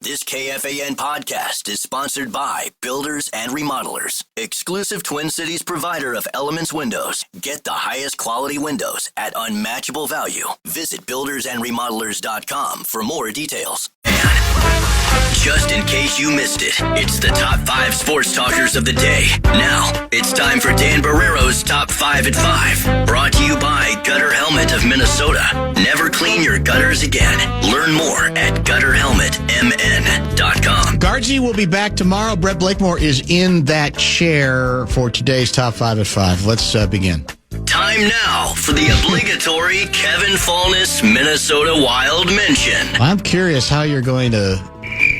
This KFAN podcast is sponsored by Builders and Remodelers, exclusive Twin Cities provider of Elements Windows. Get the highest quality windows at unmatchable value. Visit buildersandremodelers.com for more details. And just in case you missed it, it's the top 5 sports talkers of the day. Now, it's time for Dan Barreiro's Top 5 at 5. Brought to you by Gutter Helmet of Minnesota. Never clean your gutters again. Learn more at gutterhelmetmn.com. Guardsy will be back tomorrow. Brett Blakemore is in that chair for today's Top 5 at 5. Let's begin. Time now for the obligatory Kevin Fallness Minnesota Wild mention. I'm curious how you're going to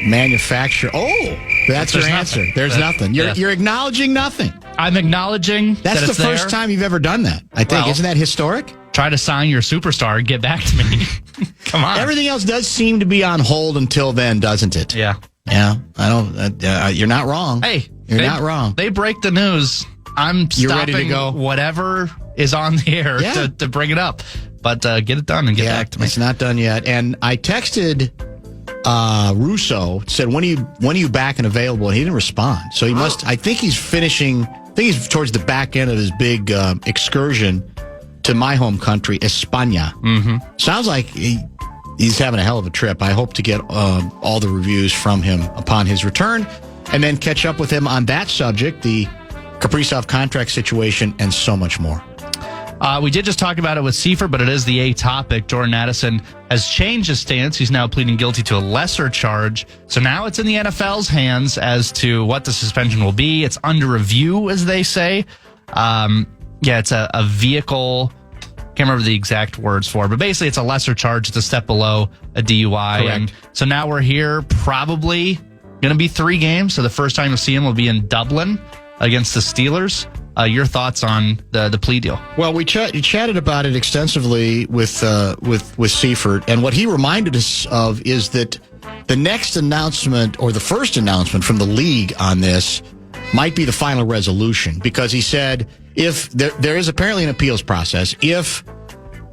manufacture. Oh, that's your answer. There's nothing. You're acknowledging nothing. I'm acknowledging that's the first time you've ever done that. I think. Isn't that historic? Try to sign your superstar and get back to me. Come on. Everything else does seem to be on hold until then, doesn't it? Yeah. Yeah. I don't. You're not wrong. Hey, you're not wrong. They break the news. You're ready to go. Whatever is on the air to bring it up. But get it done and get back to me. It's not done yet. And I texted Russo, said, when are you back and available? And he didn't respond. So he must, I think he's finishing, he's towards the back end of his big excursion to my home country, España. Mm-hmm. Sounds like he's having a hell of a trip. I hope to get all the reviews from him upon his return and then catch up with him on that subject, the Kaprizov contract situation, and so much more. We did just talk about it with Seifert, but it is the A topic. Jordan Addison has changed his stance. He's now pleading guilty to a lesser charge. So now it's in the NFL's hands as to what the suspension will be. It's under review, as they say. It's a vehicle. Can't remember the exact words for it, but basically it's a lesser charge. It's a step below a DUI. Correct. And so now we're here, probably going to be 3 games. So the first time you'll see him will be in Dublin against the Steelers. Your thoughts on the plea deal? Well, we chatted about it extensively with Seifert, and what he reminded us of is that the next announcement, or the first announcement from the league on this, might be the final resolution, because he said if there is apparently an appeals process, if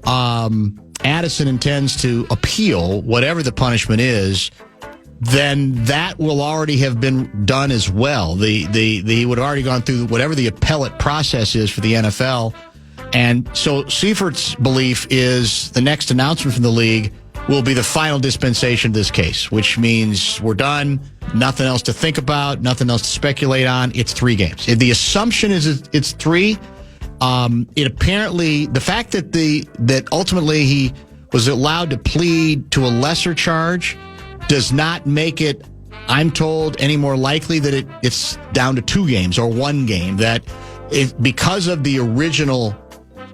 Addison intends to appeal whatever the punishment is, then that will already have been done as well. He would have already gone through whatever the appellate process is for the NFL. And so Seifert's belief is the next announcement from the league will be the final dispensation of this case, which means we're done, nothing else to think about, nothing else to speculate on. It's 3 games. If the assumption is it's 3, it apparently, the fact that ultimately he was allowed to plead to a lesser charge does not make it, I'm told, any more likely that it's down to 2 games or 1 game. That because of the original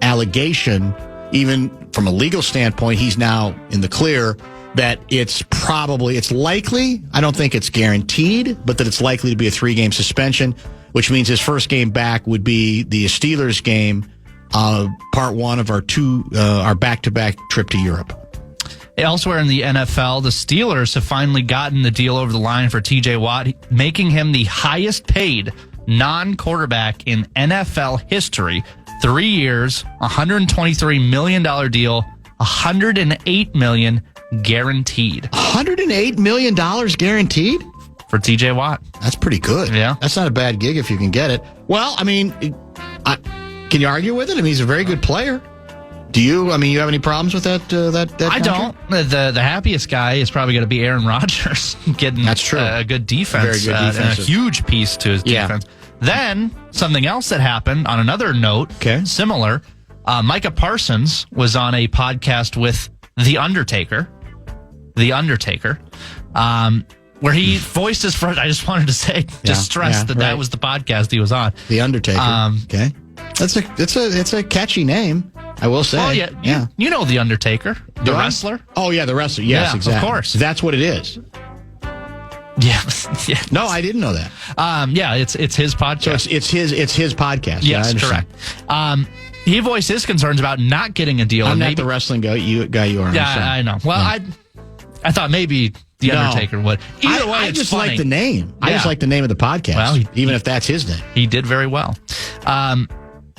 allegation, even from a legal standpoint, he's now in the clear, that it's likely, I don't think it's guaranteed, but that it's likely to be a 3-game suspension, which means his first game back would be the Steelers game, part 1 of our back-to-back trip to Europe. Elsewhere in the NFL, the Steelers have finally gotten the deal over the line for TJ Watt, making him the highest paid non-quarterback in NFL history. 3 years, $123 million deal, $108 million guaranteed. $108 million guaranteed? For TJ Watt. That's pretty good. Yeah. That's not a bad gig if you can get it. Well, I mean, can you argue with it? I mean, he's a very good player. Do you? I mean, you have any problems with that? I don't. The happiest guy is probably going to be Aaron Rodgers getting That's true. A good defense, very good defense, and a huge piece to his defense. Then something else that happened on another note, similar. Micah Parsons was on a podcast with The Undertaker, where he voiced his front. I just wanted to say, stress that was the podcast he was on. The Undertaker. Okay. It's a catchy name, I will say. Oh, yeah. You know The Undertaker, the wrestler? Oh, yeah, the wrestler. Yes, yeah, exactly. Of course. That's what it is. Yeah. No, I didn't know that. It's his podcast. So it's his podcast. Yes, correct. He voiced his concerns about not getting a deal. I'm not the wrestling guy you are. Yeah, I know. Well, I thought maybe The Undertaker would. Either way, I it's just funny. like the name. Yeah. I just like the name of the podcast, well, even if that's his name. He did very well.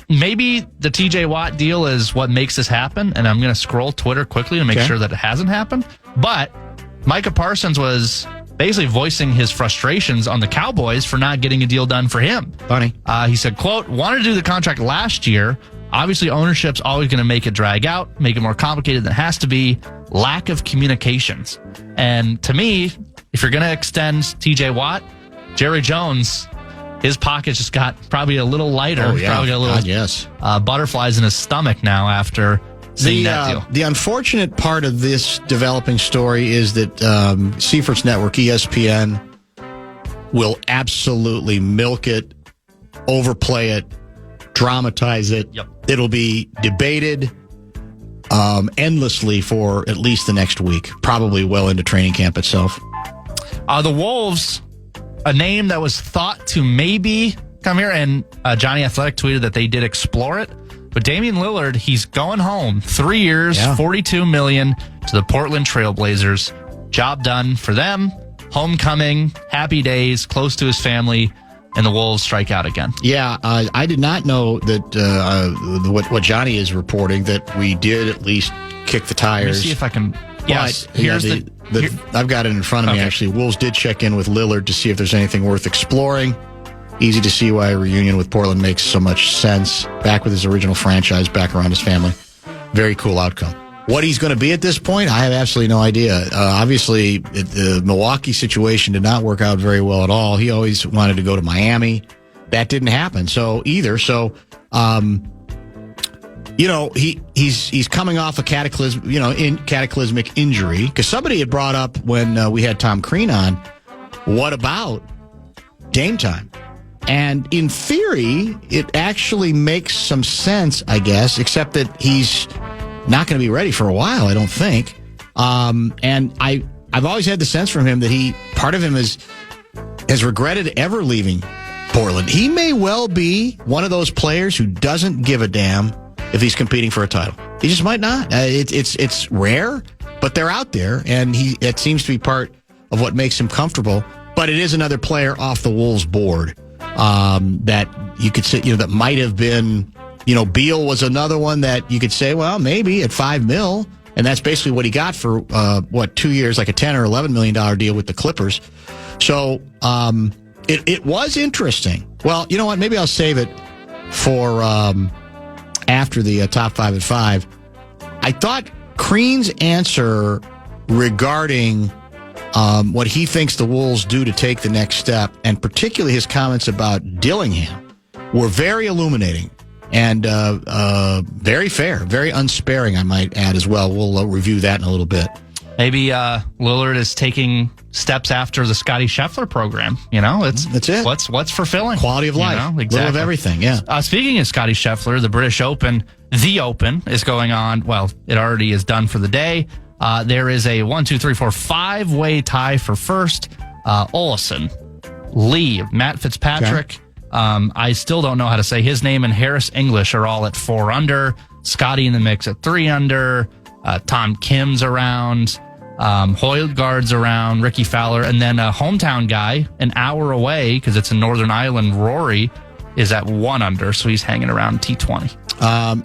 Maybe the TJ Watt deal is what makes this happen, and I'm going to scroll Twitter quickly to make sure that it hasn't happened. But Micah Parsons was basically voicing his frustrations on the Cowboys for not getting a deal done for him. Funny. He said, quote, wanted to do the contract last year. Obviously, ownership's always going to make it drag out, make it more complicated than it has to be. Lack of communications. And to me, if you're going to extend TJ Watt, Jerry Jones, his pockets just got probably a little lighter. Oh, yeah. Probably got a little yes. Butterflies in his stomach now after seeing that deal. The unfortunate part of this developing story is that Seifert's network, ESPN, will absolutely milk it, overplay it, dramatize it. Yep. It'll be debated endlessly for at least the next week, probably well into training camp itself. The Wolves, a name that was thought to maybe come here, and Johnny Athletic tweeted that they did explore it. But Damian Lillard, he's going home. 3 years, $42 million to the Portland Trailblazers. Job done for them. Homecoming, happy days, close to his family. And the Wolves strike out again. Yeah, I did not know that what Johnny is reporting, that we did at least kick the tires. Let me see if I can. Yes, here's I've got it in front of me, actually. Wolves did check in with Lillard to see if there's anything worth exploring. Easy to see why a reunion with Portland makes so much sense. Back with his original franchise, back around his family. Very cool outcome. What he's going to be at this point, I have absolutely no idea. Obviously, the Milwaukee situation did not work out very well at all. He always wanted to go to Miami. That didn't happen. He's coming off a cataclysmic injury, because somebody had brought up when we had Tom Crean on, what about Dame time? And in theory, it actually makes some sense, I guess, except that he's not going to be ready for a while, I don't think. And I've always had the sense from him that part of him has regretted ever leaving Portland. He may well be one of those players who doesn't give a damn if he's competing for a title. He just might not. It's rare, but they're out there, and it seems to be part of what makes him comfortable. But it is another player off the Wolves board that you could say, that might have been. Beal was another one that you could say, well, maybe at $5 million, and that's basically what he got for 2 years, like a $10 or $11 million deal with the Clippers. So it was interesting. Well, you know what? Maybe I'll save it for after the top 5 at 5. I thought Crean's answer regarding what he thinks the Wolves do to take the next step, and particularly his comments about Dillingham, were very illuminating. And very fair, very unsparing, I might add as well. We'll review that in a little bit. Maybe Lillard is taking steps after the Scotty Scheffler program. That's it. What's fulfilling? Quality of life. Exactly. Little of everything, yeah. Speaking of Scotty Scheffler, the British Open, the Open, is going on. Well, it already is done for the day. There is a 5-way tie for first. Olesen, Lee, Matt Fitzpatrick. Okay. I still don't know how to say his name, and Harris English are all at 4 under. Scotty in the mix at 3 under. Tom Kim's around. Højgaard's around. Ricky Fowler. And then a hometown guy, an hour away, because it's in Northern Ireland, Rory, is at 1 under, so he's hanging around T20.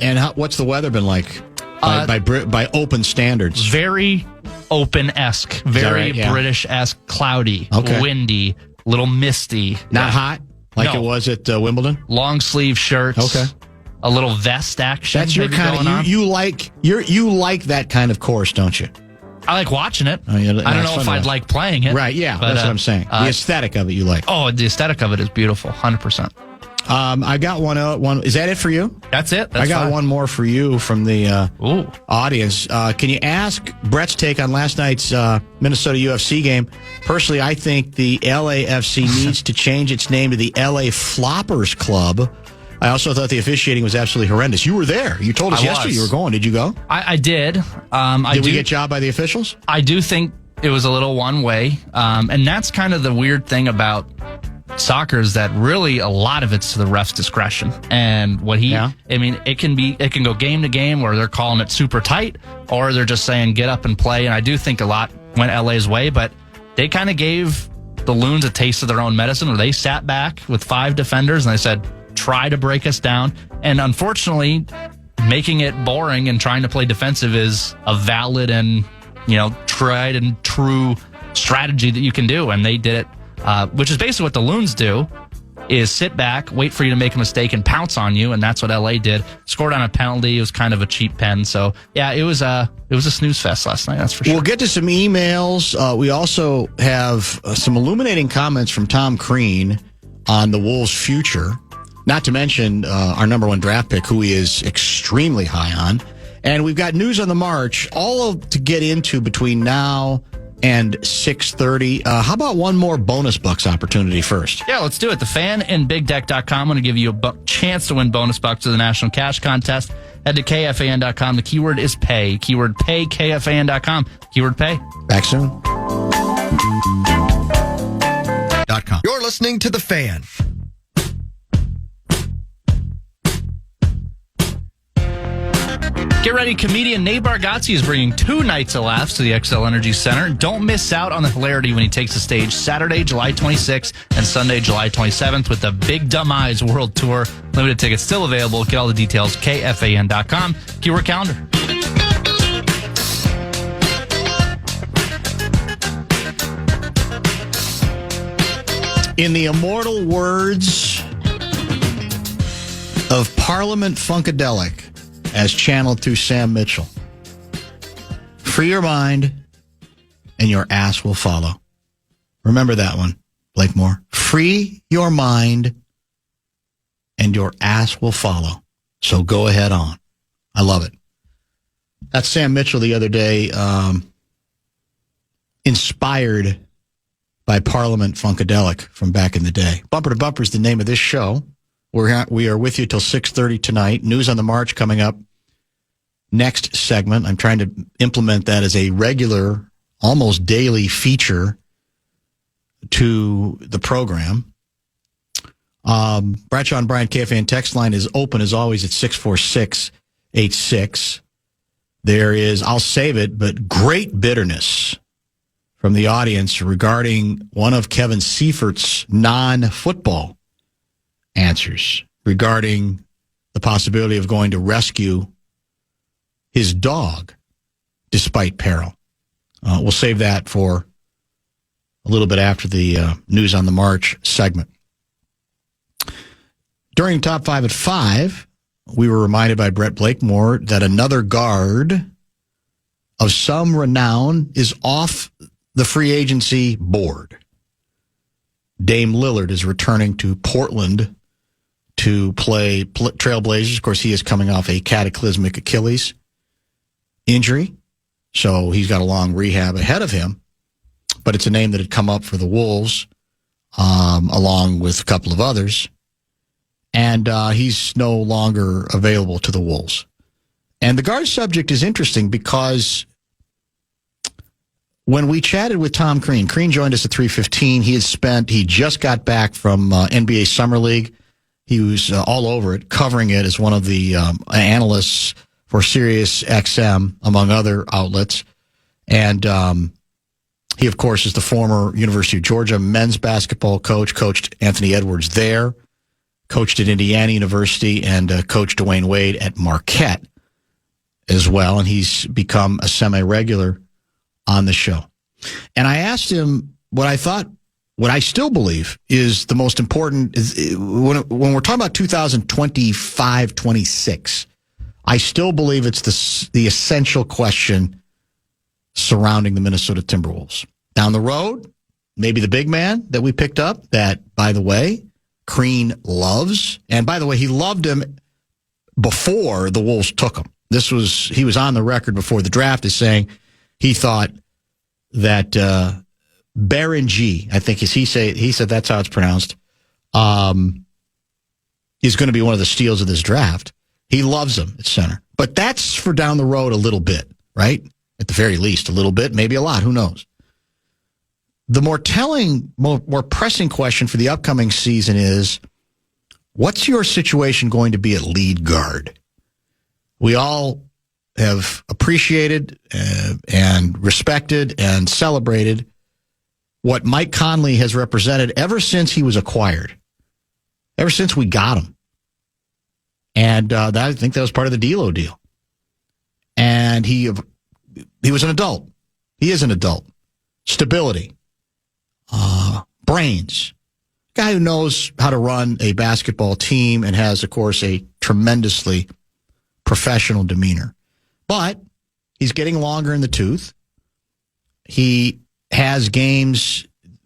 And what's the weather been like by Open standards? Very Open-esque. Very right? Yeah. British-esque. Cloudy. Okay. Windy. Little misty. Not hot? Like it was at Wimbledon? Long sleeve shirts. Okay. A little vest action. That's your kind of, you like that kind of course, don't you? I like watching it. I don't know if I'd like playing it. Right, yeah, but, that's what I'm saying. The aesthetic of it you like. Oh, the aesthetic of it is beautiful, 100%. I got one. Is that it for you? That's it. I got one more for you from the audience. Can you ask Brett's take on last night's Minnesota UFC game? Personally, I think the LAFC needs to change its name to the LA Floppers Club. I also thought the officiating was absolutely horrendous. You were there. You told us yesterday you were going. Did you go? I did. Did we get jobbed by the officials? I do think it was a little one way. And that's kind of the weird thing about soccer, is that really a lot of it's to the ref's discretion. And it can go game to game where they're calling it super tight, or they're just saying get up and play. And I do think a lot went LA's way, but they kind of gave the Loons a taste of their own medicine, where they sat back with 5 defenders and they said, try to break us down. And unfortunately, making it boring and trying to play defensive is a valid and tried and true strategy that you can do, and they did it, which is basically what the Loons do, is sit back, wait for you to make a mistake, and pounce on you, and that's what LA did. Scored on a penalty. It was kind of a cheap pen. So, yeah, it was a snooze fest last night, that's for sure. We'll get to some emails. We also have some illuminating comments from Tom Crean on the Wolves' future, not to mention our number one draft pick, who he is extremely high on. And we've got news on the march, to get into between now and 6:30. How about one more bonus bucks opportunity first? Yeah, let's do it. The Fan and BigDeck.com. I'm going to give you a chance to win bonus bucks to the National Cash Contest. Head to KFAN.com. The keyword is pay. Keyword pay, KFAN.com. Keyword pay. Back soon. You're listening to The Fan. Get ready, comedian Nate Bargatze is bringing 2 nights of laughs to the XL Energy Center. Don't miss out on the hilarity when he takes the stage Saturday, July 26th and Sunday, July 27th with the Big Dumb Eyes World Tour. Limited tickets still available. Get all the details, KFAN.com. Keyword calendar. In the immortal words of Parliament Funkadelic, as channeled through Sam Mitchell, free your mind and your ass will follow. Remember that one, Blake Moore. Free your mind and your ass will follow. So go ahead on. I love it. That's Sam Mitchell the other day, inspired by Parliament Funkadelic from back in the day. Bumper to Bumper is the name of this show. We are with you till 6:30 tonight. News on the March coming up next segment. I'm trying to implement that as a regular, almost daily feature to the program. Bradshaw and Bryant KFAN text line is open as always at 64686. There is, I'll save it, but great bitterness from the audience regarding one of Kevin Seifert's non-football answers regarding the possibility of going to rescue his dog despite peril. We'll save that for a little bit after the News on the March segment. During Top 5 at 5, we were reminded by Brett Blakemore that another guard of some renown is off the free agency board. Dame Lillard is returning to Portland to play Trailblazers. Of course, he is coming off a cataclysmic Achilles injury, so he's got a long rehab ahead of him. But it's a name that had come up for the Wolves, along with a couple of others. And he's no longer available to the Wolves. And the guard subject is interesting because when we chatted with Tom Crean joined us at 3:15. He just got back from NBA Summer League. He was all over it, covering it as one of the analysts for Sirius XM, among other outlets. And he, of course, is the former University of Georgia men's basketball coach, coached Anthony Edwards there, coached at Indiana University, and coached Dwayne Wade at Marquette as well. And he's become a semi-regular on the show. And I asked him what I still believe is the most important, is when we're talking about 2025-26, I still believe it's the essential question surrounding the Minnesota Timberwolves. Down the road, maybe the big man that we picked up that, by the way, Crean loves. And by the way, he loved him before the Wolves took him. He was on the record before the draft as saying he thought that Baron G, I think he said that's how it's pronounced, is going to be one of the steals of this draft. He loves him at center. But that's for down the road a little bit, right? At the very least, a little bit, maybe a lot, who knows? The more telling, more pressing question for the upcoming season is, what's your situation going to be at lead guard? We all have appreciated and respected and celebrated what Mike Conley has represented ever since he was acquired, ever since we got him. And I think that was part of the D'Lo deal. And he was an adult. He is an adult. stability, brains. Guy who knows how to run a basketball team and has, of course, a tremendously professional demeanor. But he's getting longer in the tooth. He has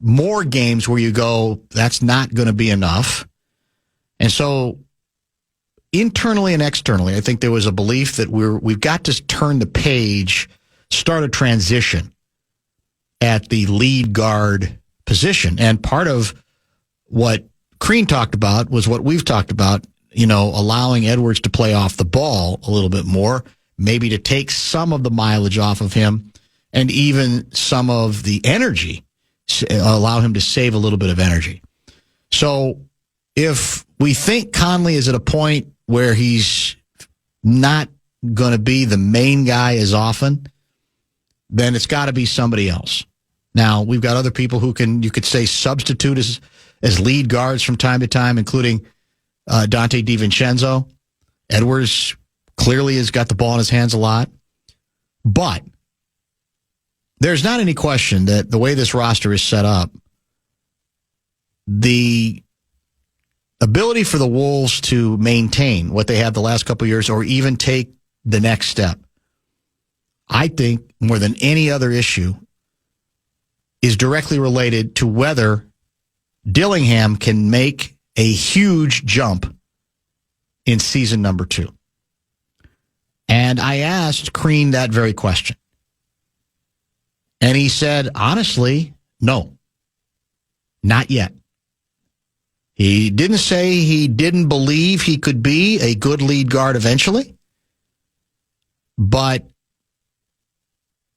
more games where you go, that's not going to be enough. And so internally and externally, I think there was a belief that we've got to turn the page, start a transition at the lead guard position. And part of what Crean talked about was what we've talked about, allowing Edwards to play off the ball a little bit more, maybe to take some of the mileage off of him and even some of the energy, allow him to save a little bit of energy. So if we think Conley is at a point where he's not going to be the main guy as often, then it's got to be somebody else. Now, we've got other people who you could say, substitute as lead guards from time to time, including Dante DiVincenzo. Edwards clearly has got the ball in his hands a lot. But there's not any question that the way this roster is set up, the ability for the Wolves to maintain what they have the last couple of years or even take the next step, I think more than any other issue, is directly related to whether Dillingham can make a huge jump in season number 2. And I asked Crean that very question. And he said, honestly, no, not yet. He didn't say he didn't believe he could be a good lead guard eventually, but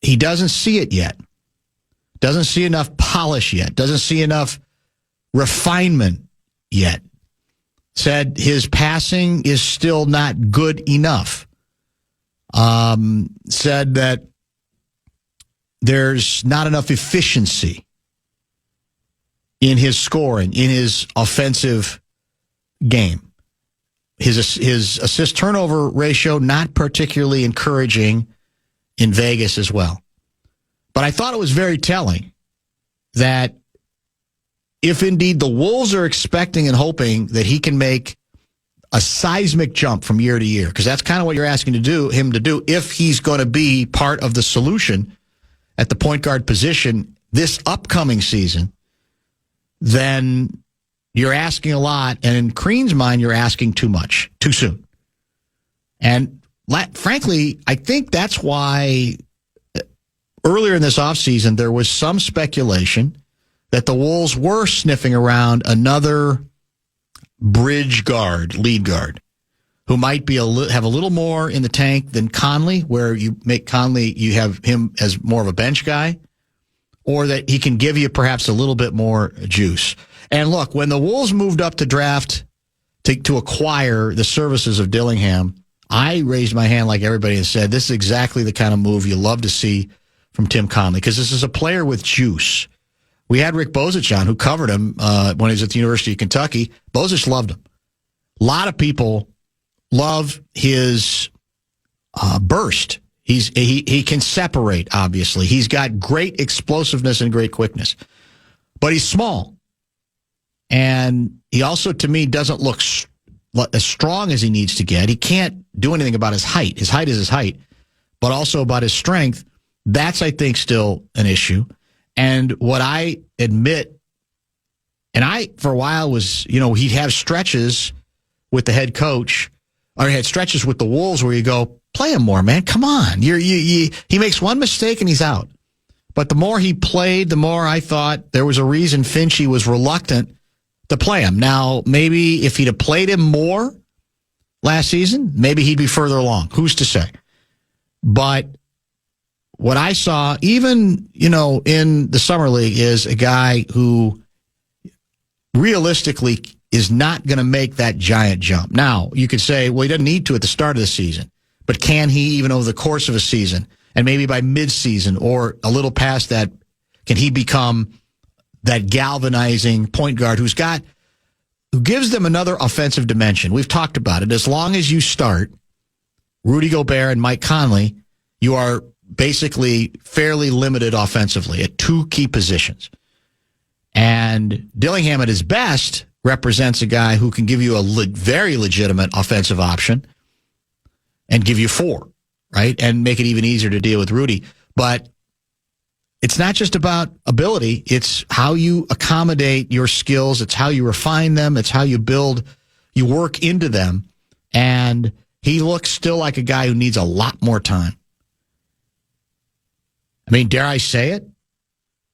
he doesn't see it yet. Doesn't see enough polish yet. Doesn't see enough refinement yet. Said his passing is still not good enough. Said that there's not enough efficiency in his scoring, in his offensive game. His assist turnover ratio, not particularly encouraging in Vegas as well. But I thought it was very telling that if indeed the Wolves are expecting and hoping that he can make a seismic jump from year to year, because that's kind of what you're asking him to do if he's going to be part of the solution at the point guard position this upcoming season, then you're asking a lot. And in Crean's mind, you're asking too much, too soon. And frankly, I think that's why earlier in this offseason, there was some speculation that the Wolves were sniffing around another bridge guard, lead guard, who might be have a little more in the tank than Conley, where you make Conley, you have him as more of a bench guy, or that he can give you perhaps a little bit more juice. And look, when the Wolves moved up to draft to acquire the services of Dillingham, I raised my hand like everybody and said, this is exactly the kind of move you love to see from Tim Conley, because this is a player with juice. We had Rick Bozich on, who covered him when he was at the University of Kentucky. Bozich loved him. A lot of people love his burst. He can separate, obviously. He's got great explosiveness and great quickness. But he's small. And he also, to me, doesn't look as strong as he needs to get. He can't do anything about his height. His height is his height. But also about his strength, that's, I think, still an issue. And what I admit, and I, for a while, was, he'd have stretches with the head coach, or he had stretches with the Wolves where you go, play him more, man. Come on. He makes one mistake and he's out. But the more he played, the more I thought there was a reason Finchie was reluctant to play him. Now, maybe if he'd have played him more last season, maybe he'd be further along. Who's to say? But what I saw, even, in the summer league, is a guy who realistically is not going to make that giant jump. Now, you could say, well, he doesn't need to at the start of the season. But can he, even over the course of a season, and maybe by midseason or a little past that, can he become that galvanizing point guard who gives them another offensive dimension? We've talked about it. As long as you start Rudy Gobert and Mike Conley, you are basically fairly limited offensively at two key positions. And Dillingham at his best represents a guy who can give you a very legitimate offensive option and give you four, right? And make it even easier to deal with Rudy. But it's not just about ability. It's how you accommodate your skills. It's how you refine them. It's how you work into them. And he looks still like a guy who needs a lot more time. I mean, dare I say it?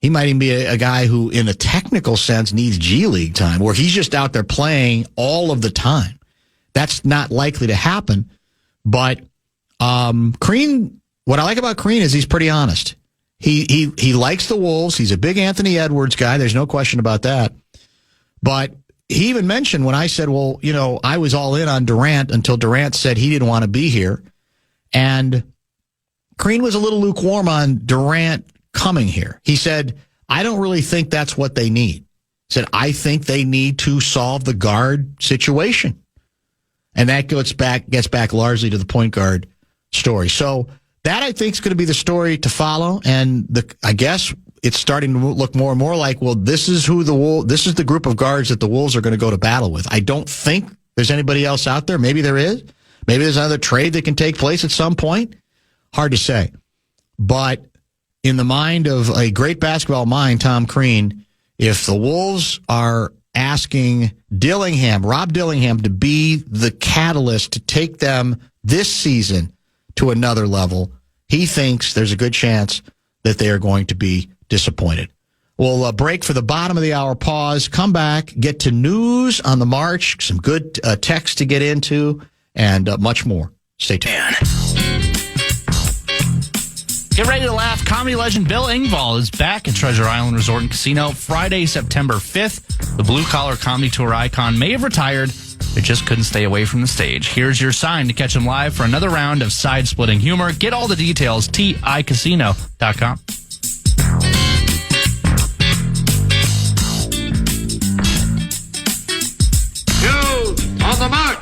He might even be a guy who, in a technical sense, needs G League time, where he's just out there playing all of the time. That's not likely to happen. But Crean, what I like about Crean is he's pretty honest. He likes the Wolves. He's a big Anthony Edwards guy. There's no question about that. But he even mentioned when I said, well, I was all in on Durant until Durant said he didn't want to be here. And Crean was a little lukewarm on Durant coming here. He said, I don't really think that's what they need. He said, I think they need to solve the guard situation. And that gets back largely to the point guard story. So that, I think, is going to be the story to follow. And I guess it's starting to look more and more like, well, this is the group of guards that the Wolves are going to go to battle with. I don't think there's anybody else out there. Maybe there is. Maybe there's another trade that can take place at some point. Hard to say. But in the mind of a great basketball mind, Tom Crean, if the Wolves are asking Rob Dillingham, to be the catalyst to take them this season to another level, he thinks there's a good chance that they are going to be disappointed. We'll break for the bottom of the hour pause, come back, get to news on the march, some good text to get into, and much more. Stay tuned. Get ready to laugh. Comedy legend Bill Engvall is back at Treasure Island Resort and Casino Friday, September 5th. The blue-collar comedy tour icon may have retired, but just couldn't stay away from the stage. Here's your sign to catch him live for another round of side-splitting humor. Get all the details, ticasino.com. News on the march.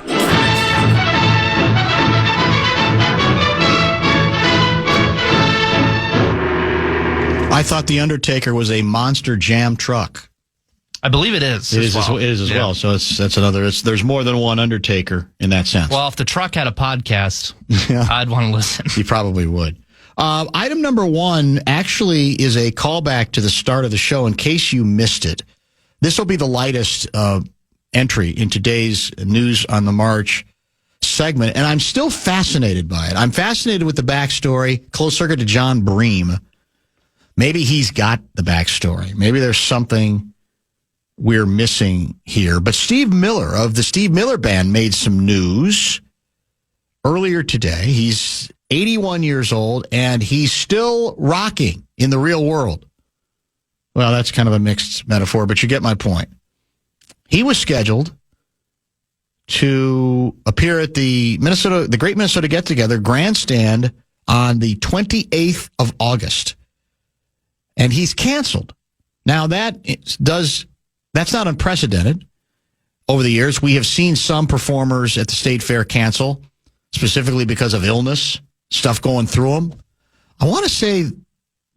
I thought The Undertaker was a Monster Jam truck. I believe it is. It is as well. So that's another. There's more than one Undertaker in that sense. Well, if the truck had a podcast, I'd want to listen. You probably would. Item number one actually is a callback to the start of the show in case you missed it. This will be the lightest entry in today's News on the March segment, and I'm still fascinated by it. I'm fascinated with the backstory, close circuit to John Bream. Maybe he's got the backstory. Maybe there's something we're missing here. But Steve Miller of the Steve Miller Band made some news earlier today. He's 81 years old, and he's still rocking in the real world. Well, that's kind of a mixed metaphor, but you get my point. He was scheduled to appear at the Great Minnesota Get-Together Grandstand on the 28th of August. And he's canceled. Now, that's not unprecedented. Over the years, we have seen some performers at the State Fair cancel, specifically because of illness, stuff going through them. I want to say,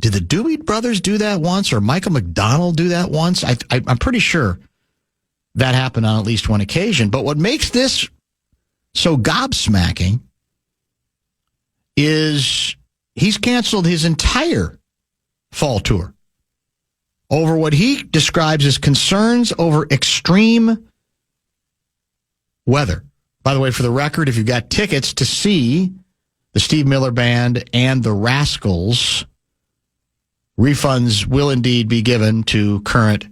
did the Doobie Brothers do that once, or Michael McDonald do that once? I'm pretty sure that happened on at least one occasion. But what makes this so gobsmacking is he's canceled his entire fall tour over what he describes as concerns over extreme weather. By the way, for the record, if you've got tickets to see the Steve Miller Band and the Rascals, refunds will indeed be given to current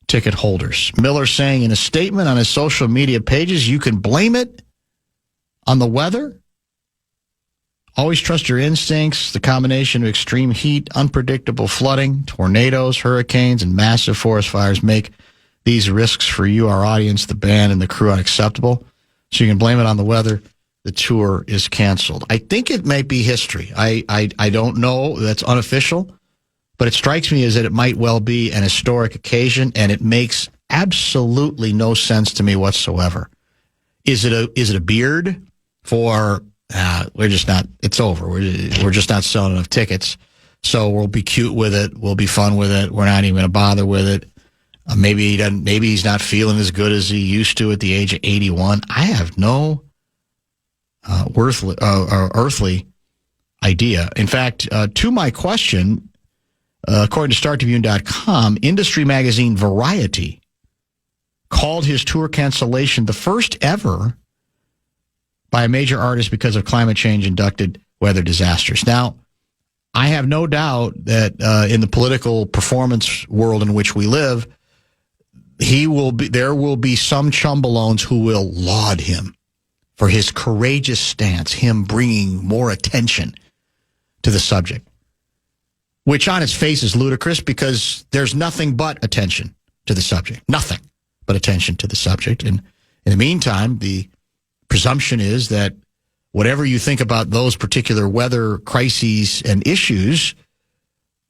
ticket holders. Miller saying in a statement on his social media pages, you can blame it on the weather. Always trust your instincts. The combination of extreme heat, unpredictable flooding, tornadoes, hurricanes, and massive forest fires make these risks for you, our audience, the band, and the crew unacceptable. So you can blame it on the weather. The tour is canceled. I think it might be history. I don't know. That's unofficial. But it strikes me as that it might well be an historic occasion, and it makes absolutely no sense to me whatsoever. Is it a beard for we're just not. It's over. We're just not selling enough tickets. So we'll be cute with it. We'll be fun with it. We're not even going to bother with it. Maybe he doesn't. Maybe he's not feeling as good as he used to at the age of 81. I have no earthly idea. In fact, to my question, according to StarTribune.com, industry magazine Variety called his tour cancellation the first ever by a major artist because of climate change-induced weather disasters. Now, I have no doubt that in the political performance world in which we live, there will be some chumbalones who will laud him for his courageous stance, him bringing more attention to the subject, which on its face is ludicrous because there's nothing but attention to the subject. Nothing but attention to the subject. And in the meantime, the presumption is that whatever you think about those particular weather crises and issues,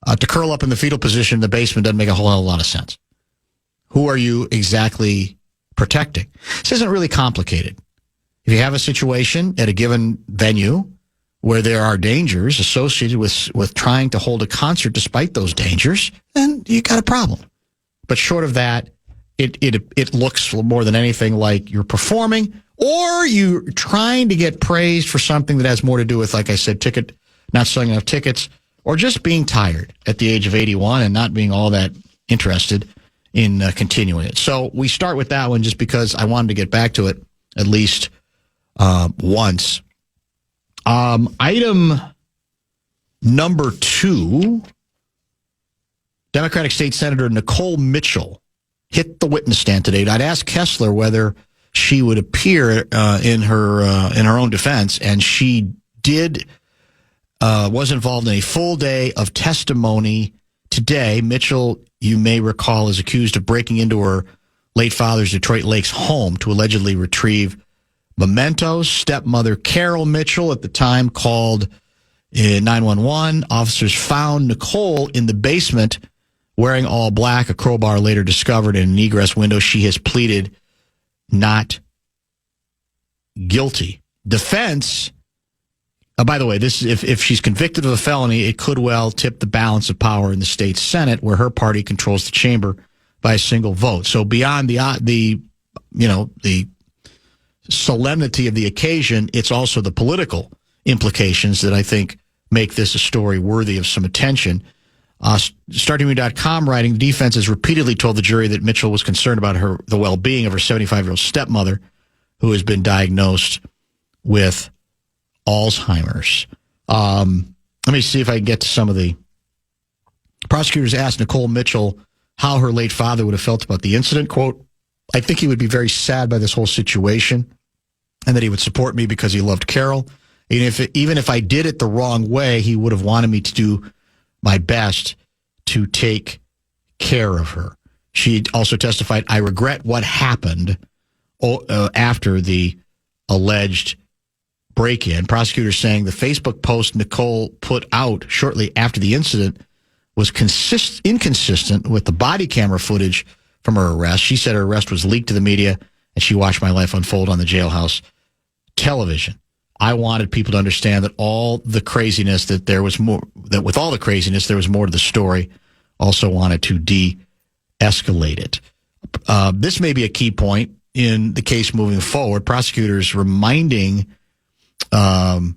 to curl up in the fetal position in the basement doesn't make a whole hell of a lot of sense. Who are you exactly protecting? This isn't really complicated. If you have a situation at a given venue where there are dangers associated with trying to hold a concert despite those dangers, then you got a problem. But short of that, it looks more than anything like you're performing or you're trying to get praised for something that has more to do with, like I said, not selling enough tickets, or just being tired at the age of 81 and not being all that interested in continuing it. So we start with that one just because I wanted to get back to it at least once. Item number 2, Democratic State Senator Nicole Mitchell hit the witness stand today. I'd asked Kessler whether she would appear in her own defense, and she did. Was involved in a full day of testimony today. Mitchell, you may recall, is accused of breaking into her late father's Detroit Lakes home to allegedly retrieve mementos. Stepmother Carol Mitchell at the time called 911. Officers found Nicole in the basement wearing all black. A crowbar later discovered in an egress window. She has pleaded not guilty. Defense, by the way, this if she's convicted of a felony, it could well tip the balance of power in the state Senate, where her party controls the chamber by a single vote. So beyond the solemnity of the occasion, it's also the political implications that I think make this a story worthy of some attention. StarTribune.com writing, the defense has repeatedly told the jury that Mitchell was concerned about the well-being of her 75-year-old stepmother, who has been diagnosed with Alzheimer's. Let me see if I can get to some of the... Prosecutors asked Nicole Mitchell how her late father would have felt about the incident. Quote, I think he would be very sad by this whole situation and that he would support me because he loved Carol. Even if I did it the wrong way, he would have wanted me to do my best to take care of her. She also testified, I regret what happened after the alleged break-in. Prosecutors saying the Facebook post Nicole put out shortly after the incident was inconsistent with the body camera footage from her arrest. She said her arrest was leaked to the media and she watched my life unfold on the jailhouse television. I wanted people to understand that all the craziness that there was more, that with all the craziness, there was more to the story. Also wanted to de-escalate it. This may be a key point in the case moving forward. Prosecutors reminding the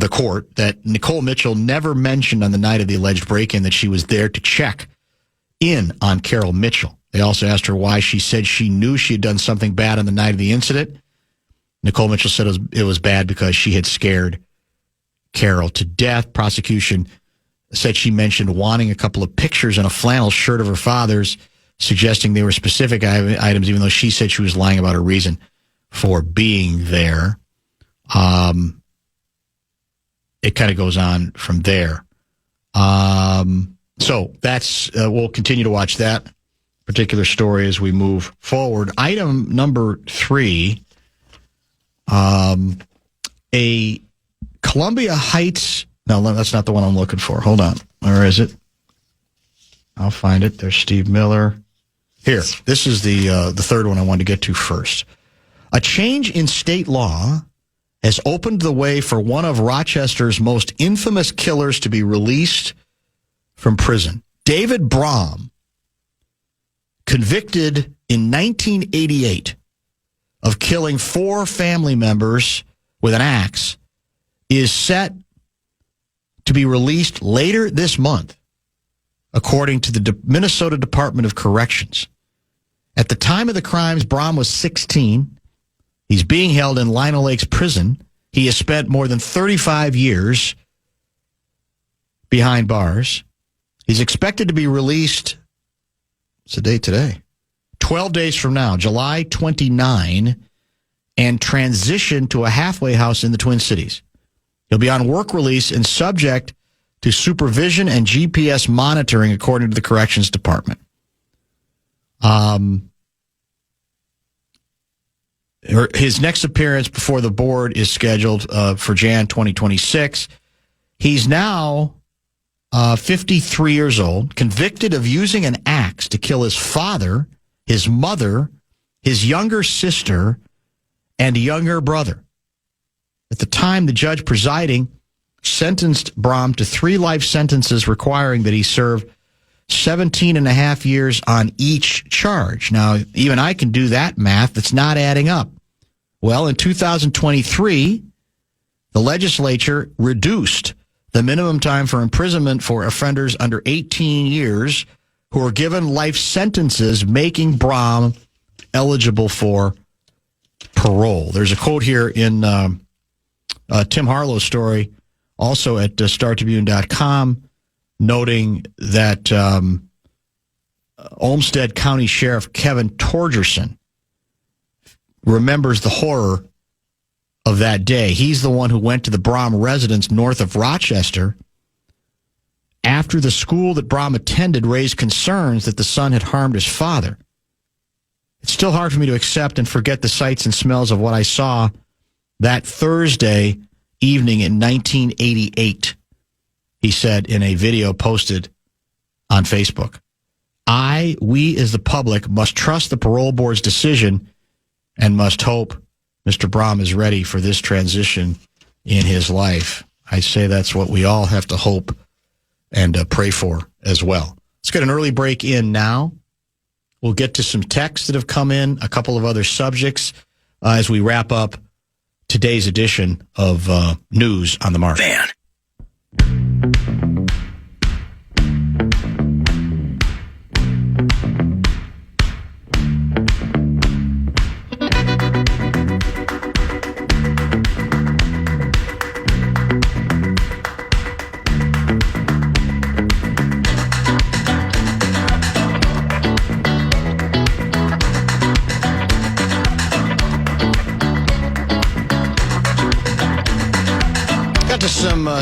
court that Nicole Mitchell never mentioned on the night of the alleged break-in that she was there to check in on Carol Mitchell. They also asked her why she said she knew she had done something bad on the night of the incident. Nicole Mitchell said it was bad because she had scared Carol to death. Prosecution said she mentioned wanting a couple of pictures and a flannel shirt of her father's, suggesting they were specific items, even though she said she was lying about her reason for being there. It kind of goes on from there. So that's we'll continue to watch that particular story as we move forward. Item number 3, a Columbia Heights. No, that's not the one I'm looking for. Hold on. Where is it? I'll find it. There's Steve Miller. Here. This is the third one I wanted to get to first. A change in state law has opened the way for one of Rochester's most infamous killers to be released from prison. David Brahm, convicted in 1988 of killing 4 family members with an axe, is set to be released later this month, according to the Minnesota Department of Corrections. At the time of the crimes, Brahm was 16. He's being held in Lino Lakes Prison. He has spent more than 35 years behind bars. He's expected to be released, what's the date today? 12 days from now, July 29, and transition to a halfway house in the Twin Cities. He'll be on work release and subject to supervision and GPS monitoring, according to the Corrections Department. His next appearance before the board is scheduled for Jan 2026. He's now 53 years old, convicted of using an axe to kill his father, his mother, his younger sister, and younger brother. At the time, the judge presiding sentenced Brahm to 3 life sentences requiring that he serve 17 and a half years on each charge. Now, even I can do that math. That's not adding up. Well, in 2023, the legislature reduced the minimum time for imprisonment for offenders under 18 years who are given life sentences, making Brahm eligible for parole. There's a quote here in Tim Harlow's story, also at StarTribune.com, noting that Olmsted County Sheriff Kevin Torgerson remembers the horror of that day. He's the one who went to the Brahm residence north of Rochester after the school that Brahm attended raised concerns that the son had harmed his father. It's still hard for me to accept and forget the sights and smells of what I saw that Thursday evening in 1988, he said in a video posted on Facebook. We as the public must trust the parole board's decision and must hope Mr. Brahm is ready for this transition in his life. I say that's what we all have to hope and pray for as well. Let's get an early break in now. We'll get to some texts that have come in, a couple of other subjects as we wrap up today's edition of News on the March. Fan.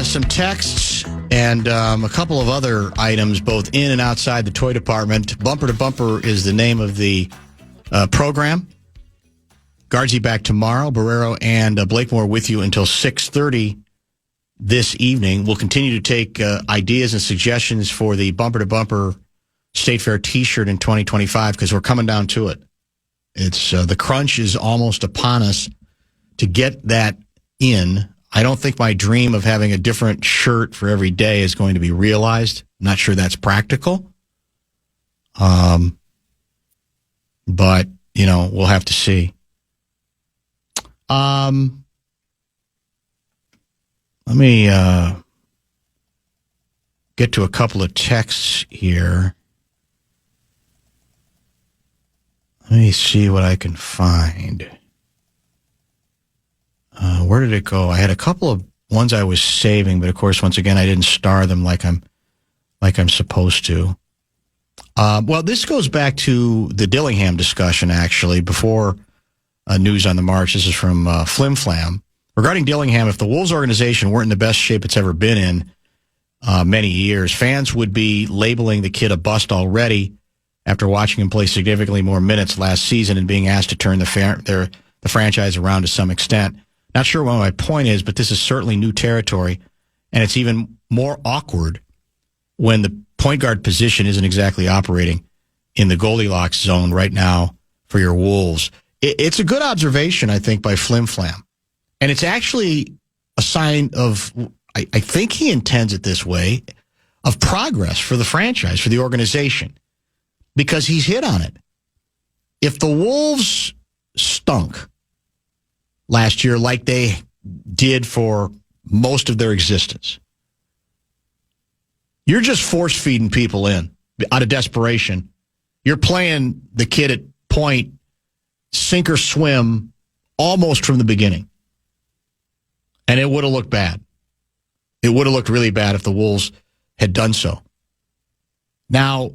Some texts and a couple of other items, both in and outside the toy department. Bumper to Bumper is the name of the program. Guardsy back tomorrow. Barreiro and Blakemore with you until 6:30 this evening. We'll continue to take ideas and suggestions for the Bumper to Bumper State Fair T-shirt in 2025 because we're coming down to it. It's the crunch is almost upon us to get that in. I don't think my dream of having a different shirt for every day is going to be realized. I'm not sure that's practical. But, we'll have to see. Let me get to a couple of texts here. Let me see what I can find. Where did it go? I had a couple of ones I was saving, but of course, once again, I didn't star them like I'm supposed to. Well, this goes back to the Dillingham discussion, actually, before News on the March. This is from Flim Flam. Regarding Dillingham, if the Wolves organization weren't in the best shape it's ever been in many years, fans would be labeling the kid a bust already after watching him play significantly more minutes last season and being asked to turn the franchise around to some extent. Not sure what my point is, but this is certainly new territory, and it's even more awkward when the point guard position isn't exactly operating in the Goldilocks zone right now for your Wolves. It's a good observation, I think, by Flim Flam. And it's actually a sign of, I think he intends it this way, of progress for the franchise, for the organization, because he's hit on it. If the Wolves stunk last year like they did for most of their existence, you're just force-feeding people in out of desperation. You're playing the kid at point, sink or swim, almost from the beginning. And it would have looked bad. It would have looked really bad if the Wolves had done so. Now,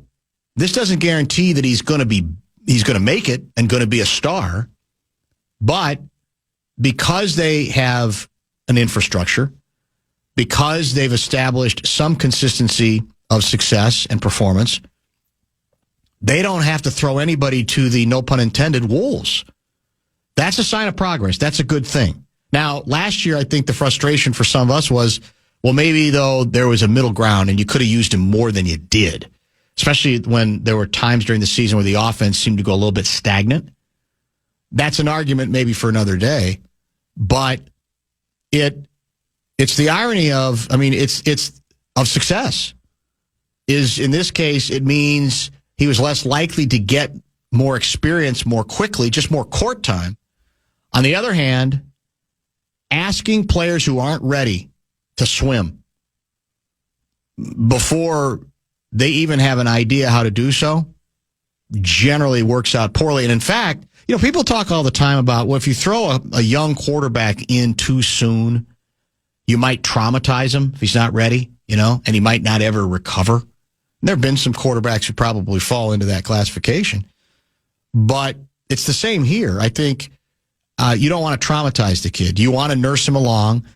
this doesn't guarantee that he's going to make it and going to be a star, but because they have an infrastructure, because they've established some consistency of success and performance, they don't have to throw anybody to the, no pun intended, wolves. That's a sign of progress. That's a good thing. Now, last year, I think the frustration for some of us was, well, maybe, though, there was a middle ground and you could have used him more than you did, especially when there were times during the season where the offense seemed to go a little bit stagnant. That's an argument maybe for another day, but it's the irony of, it's of success. Is in this case, it means he was less likely to get more experience more quickly, just more court time. On the other hand, asking players who aren't ready to swim before they even have an idea how to do so generally works out poorly. And in fact, people talk all the time about, well, if you throw a young quarterback in too soon, you might traumatize him if he's not ready, and he might not ever recover. There have been some quarterbacks who probably fall into that classification. But it's the same here. I think you don't want to traumatize the kid. You want to nurse him along.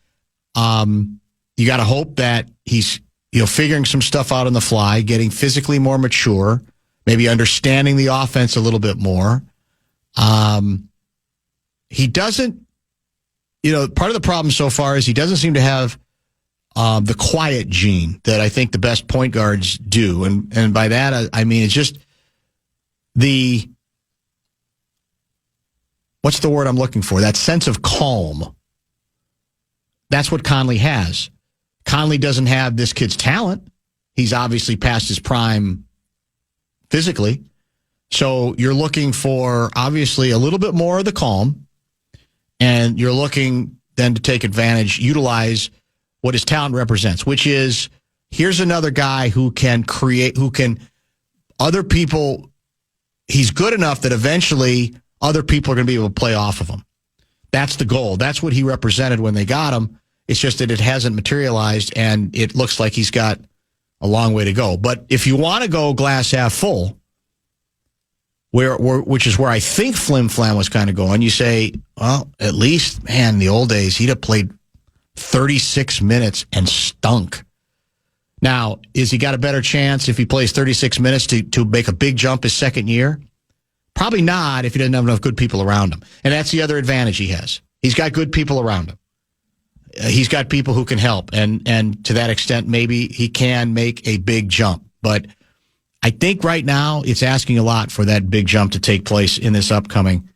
You got to hope that he's figuring some stuff out on the fly, getting physically more mature, maybe understanding the offense a little bit more. He doesn't, part of the problem so far is he doesn't seem to have the quiet gene that I think the best point guards do. And by that, I mean, it's just what's the word I'm looking for? That sense of calm. That's what Conley has. Conley doesn't have this kid's talent. He's obviously past his prime physically. So you're looking for, obviously, a little bit more of the calm. And you're looking then to take advantage, utilize what his talent represents, which is, here's another guy who can create, other people, he's good enough that eventually other people are going to be able to play off of him. That's the goal. That's what he represented when they got him. It's just that it hasn't materialized, and it looks like he's got a long way to go. But if you want to go glass half full, which is where I think Flim Flam was kind of going, you say, well, at least, man, in the old days, he'd have played 36 minutes and stunk. Now, is he got a better chance if he plays 36 minutes to make a big jump his second year? Probably not if he doesn't have enough good people around him. And that's the other advantage he has. He's got good people around him. He's got people who can help. And to that extent, maybe he can make a big jump. But I think right now it's asking a lot for that big jump to take place in this upcoming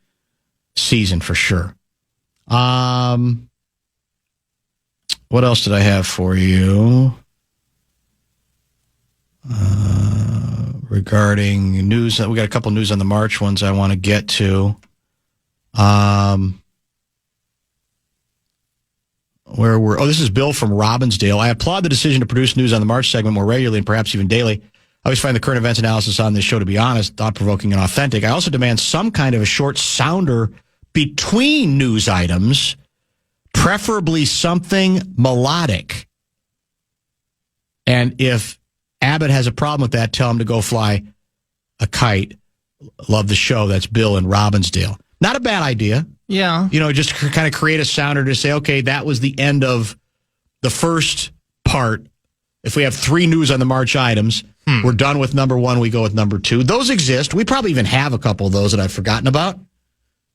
season for sure. What else did I have for you? Regarding news, we got a couple news on the March ones I want to get to. This is Bill from Robbinsdale. I applaud the decision to produce news on the March segment more regularly and perhaps even daily. I always find the current events analysis on this show, to be honest, thought-provoking and authentic. I also demand some kind of a short sounder between news items, preferably something melodic. And if Abbott has a problem with that, tell him to go fly a kite. Love the show. That's Bill in Robbinsdale. Not a bad idea. Yeah. Just kind of create a sounder to say, okay, that was the end of the first part. If we have 3 news on the March items, we're done with number 1, we go with number 2. Those exist. We probably even have a couple of those that I've forgotten about.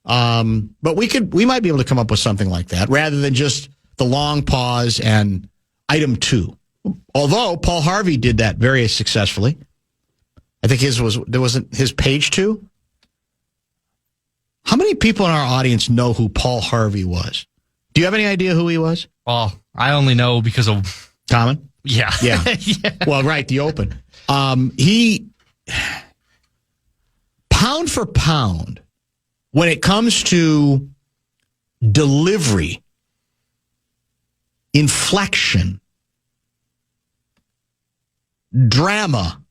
But we might be able to come up with something like that rather than just the long pause and item 2. Although Paul Harvey did that very successfully. I think wasn't his page 2. How many people in our audience know who Paul Harvey was? Do you have any idea who he was? Well, I only know because of Common? Yeah. Yeah. Well, right, the Open. He, pound for pound, when it comes to delivery, inflection, drama,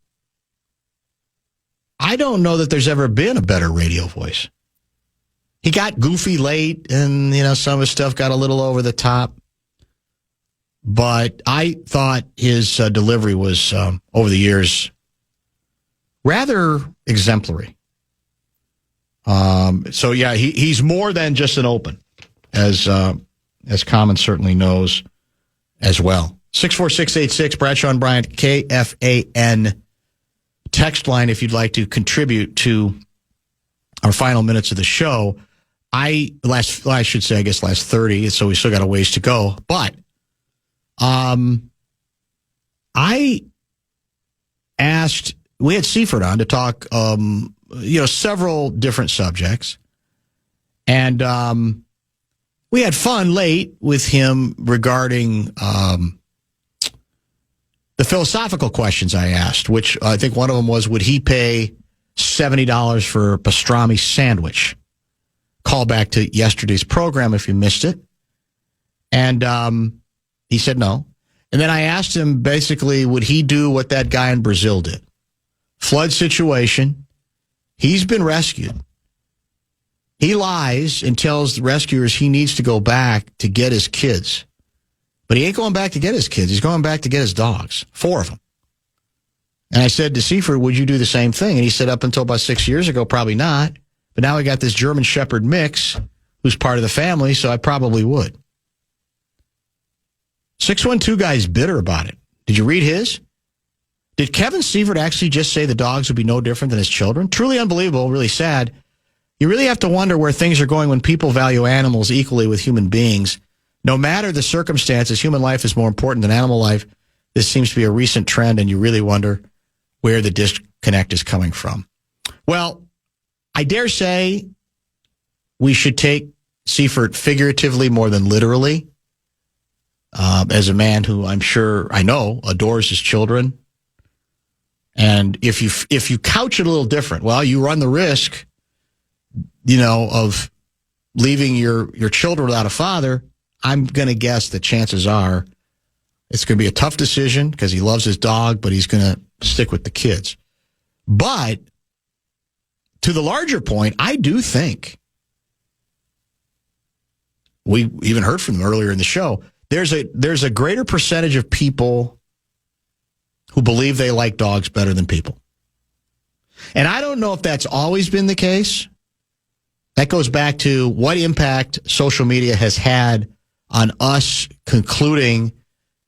I don't know that there's ever been a better radio voice. He got goofy late, and some of his stuff got a little over the top. But I thought his delivery was, over the years, rather exemplary. So yeah, he's more than just an Open, as Common certainly knows as well. 64686 Bradshaw and Bryant, KFAN text line if you'd like to contribute to our final minutes of the show. I should say, I guess last 30, so we still got a ways to go. But I asked, we had Seifert on to talk, several different subjects. And we had fun late with him regarding the philosophical questions I asked, which I think one of them was, would he pay $70 for a pastrami sandwich? Call back to yesterday's program if you missed it. And he said no. And then I asked him, basically, would he do what that guy in Brazil did? Flood situation. He's been rescued. He lies and tells the rescuers he needs to go back to get his kids. But he ain't going back to get his kids. He's going back to get his dogs, 4 of them. And I said to Seifert, would you do the same thing? And he said, up until about 6 years ago, probably not. But now we got this German Shepherd mix who's part of the family, so I probably would. 612 guy's bitter about it. Did you read his? Did Kevin Seifert actually just say the dogs would be no different than his children? Truly unbelievable, really sad. You really have to wonder where things are going when people value animals equally with human beings. No matter the circumstances, human life is more important than animal life. This seems to be a recent trend, and you really wonder where the disconnect is coming from. Well, I dare say we should take Seifert figuratively more than literally. As a man who I know adores his children. And if you couch it a little different, well, you run the risk, of leaving your children without a father. I'm going to guess that chances are it's going to be a tough decision because he loves his dog, but he's going to stick with the kids. But to the larger point, I do think, we even heard from them earlier in the show, there's a greater percentage of people who believe they like dogs better than people. And I don't know if that's always been the case. That goes back to what impact social media has had on us concluding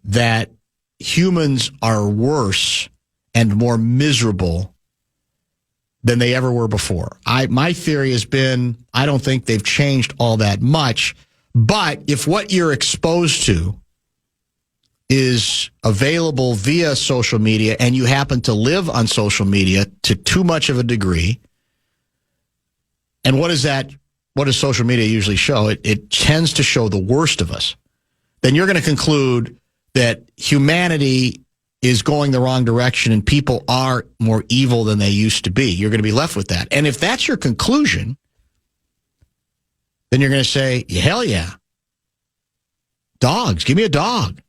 that humans are worse and more miserable than they ever were before. My theory has been, I don't think they've changed all that much. But if what you're exposed to is available via social media and you happen to live on social media to too much of a degree, and what does social media usually show? It tends to show the worst of us. Then you're going to conclude that humanity is going the wrong direction and people are more evil than they used to be. You're going to be left with that. And if that's your conclusion, then you're going to say, hell yeah. Dogs. Give me a dog.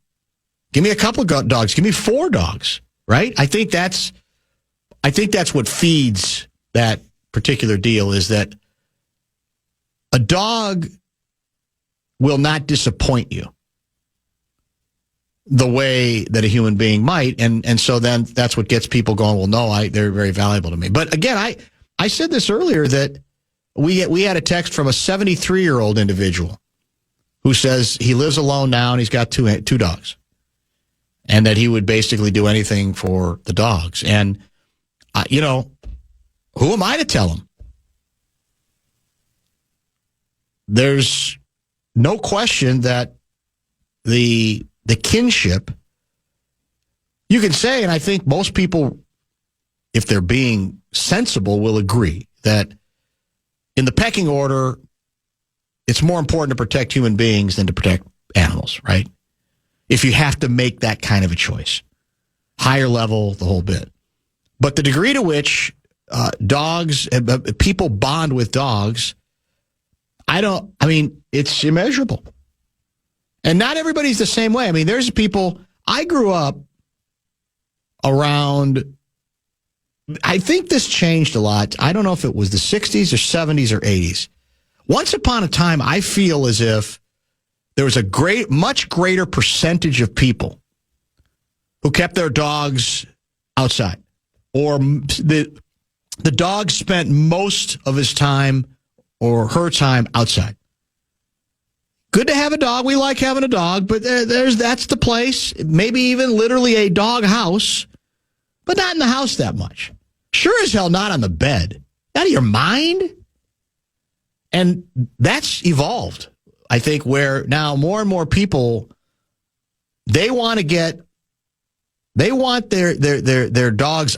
Give me a couple of dogs. Give me 4 dogs. Right? I think that's what feeds that particular deal, is that a dog will not disappoint you the way that a human being might. And so then that's what gets people going, well, no, they're very valuable to me. But again, I said this earlier, that we had a text from a 73-year-old individual who says he lives alone now and he's got two dogs, and that he would basically do anything for the dogs. And, who am I to tell him? There's no question that the kinship, you can say, and I think most people, if they're being sensible, will agree that in the pecking order, it's more important to protect human beings than to protect animals, right? If you have to make that kind of a choice. Higher level, the whole bit. But the degree to which dogs, people bond with dogs, it's immeasurable. And not everybody's the same way. I mean, there's people, I grew up around, I think this changed a lot. I don't know if it was the 60s or 70s or 80s. Once upon a time, I feel as if there was a much greater percentage of people who kept their dogs outside, or the dog spent most of his time or her time outside. Good to have a dog. We like having a dog, but that's the place. Maybe even literally a dog house, but not in the house that much. Sure as hell not on the bed. Out of your mind? And that's evolved, I think, where now more and more people, they want their dogs,